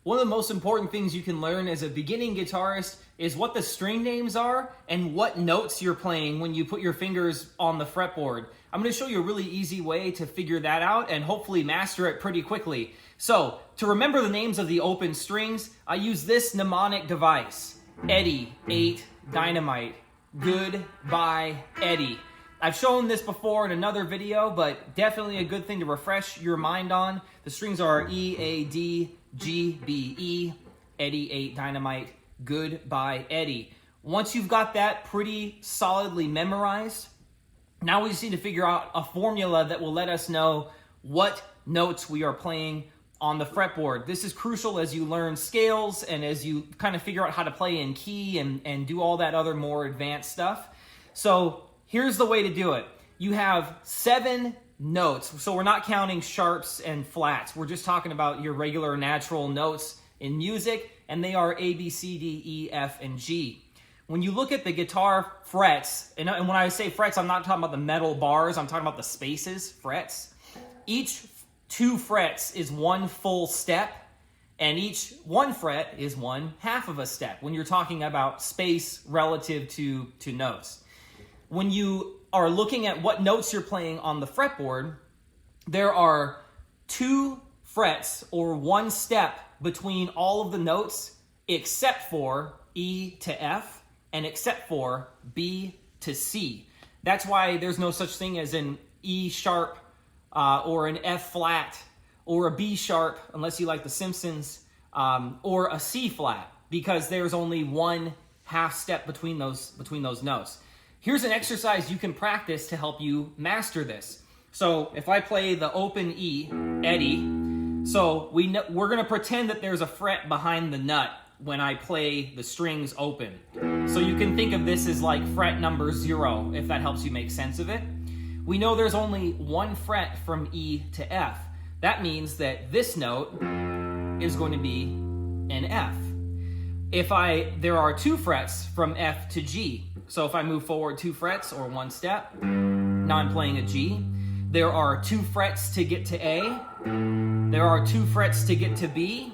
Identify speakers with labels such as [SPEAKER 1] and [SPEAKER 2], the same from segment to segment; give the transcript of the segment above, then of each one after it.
[SPEAKER 1] One of the most important things you can learn as a beginning guitarist is what the string names are and what notes you're playing when you put your fingers on the fretboard. I'm going to show you a really easy way to figure that out and hopefully master it pretty quickly. So, to remember the names of the open strings, I use this mnemonic device. Eddie, 8, Dynamite, Goodbye, Eddie. I've shown this before in another video, but definitely a good thing to refresh your mind on. The strings are E, A, D, G, B, E, Eddie, 8, Dynamite, Goodbye, Eddie. Once you've got that pretty solidly memorized, now we just need to figure out a formula that will let us know what notes we are playing on the fretboard. This is crucial as you learn scales and as you kind of figure out how to play in key and do all that other more advanced stuff. So here's the way to do it. You have 7 notes. So we're not counting sharps and flats. We're just talking about your regular natural notes in music, and they are A, B, C, D, E, F, and G. When you look at the guitar frets, and when I say frets, I'm not talking about the metal bars, I'm talking about the spaces, frets. Each 2 frets is 1 full step, and each 1 fret is 1/2 of a step when you're talking about space relative to notes. When you are looking at what notes you're playing on the fretboard, there are 2 frets or 1 step between all of the notes except for E to F and except for B to C. That's why there's no such thing as an E sharp or an F flat or a B sharp, unless you like the Simpsons, or a C flat, because there's only 1/2 step between those notes. Here's an exercise you can practice to help you master this. So if I play the open E, Eddie, so we're going to pretend that there's a fret behind the nut when I play the strings open. So you can think of this as like fret number 0, if that helps you make sense of it. We know there's only 1 fret from E to F. That means that this note is going to be an F. There are 2 frets from F to G. So if I move forward 2 frets or 1 step, now I'm playing a G. There are 2 frets to get to A. There are 2 frets to get to B.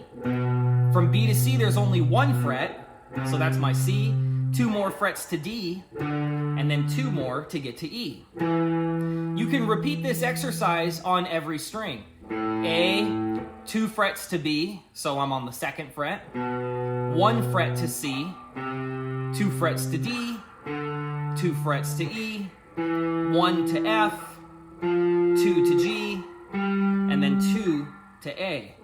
[SPEAKER 1] From B to C, there's only 1 fret, so that's my C. 2 more frets to D, and then 2 more to get to E. You can repeat this exercise on every string. A, 2 frets to B, so I'm on the 2nd fret. 1 fret to C, 2 frets to D, 2 frets to E, 1 to F, 2 to G, and then 2 to A.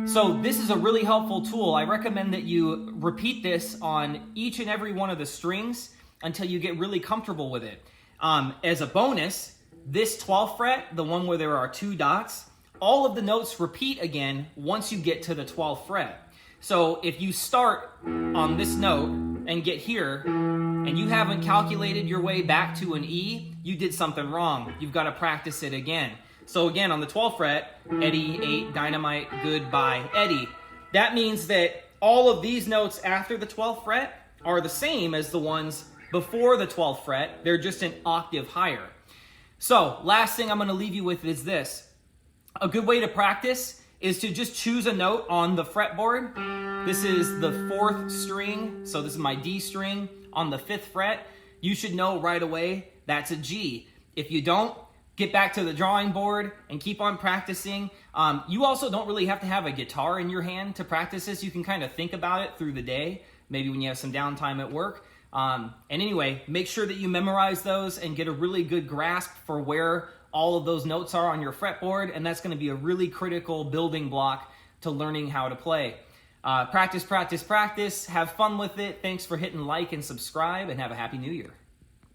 [SPEAKER 1] So this is a really helpful tool. I recommend that you repeat this on each and every one of the strings until you get really comfortable with it. As a bonus, this 12th fret, the one where there are 2 dots, all of the notes repeat again once you get to the 12th fret. So if you start on this note and get here, and you haven't calculated your way back to an E, you did something wrong. You've got to practice it again. So again, on the 12th fret, Eddie, 8, Dynamite, Goodbye, Eddie. That means that all of these notes after the 12th fret are the same as the ones before the 12th fret. They're just an octave higher. So last thing I'm going to leave you with is this. A good way to practice is to just choose a note on the fretboard. This is the 4th string, so this is my D string on the 5th fret. You should know right away that's a G. If you don't, get back to the drawing board and keep on practicing. You also don't really have to have a guitar in your hand to practice this. You can kind of think about it through the day, maybe when you have some downtime at work. And anyway, make sure that you memorize those and get a really good grasp for where all of those notes are on your fretboard, and that's going to be a really critical building block to learning how to play. Practice, practice, practice. Have fun with it. Thanks for hitting like and subscribe, and have a happy new year.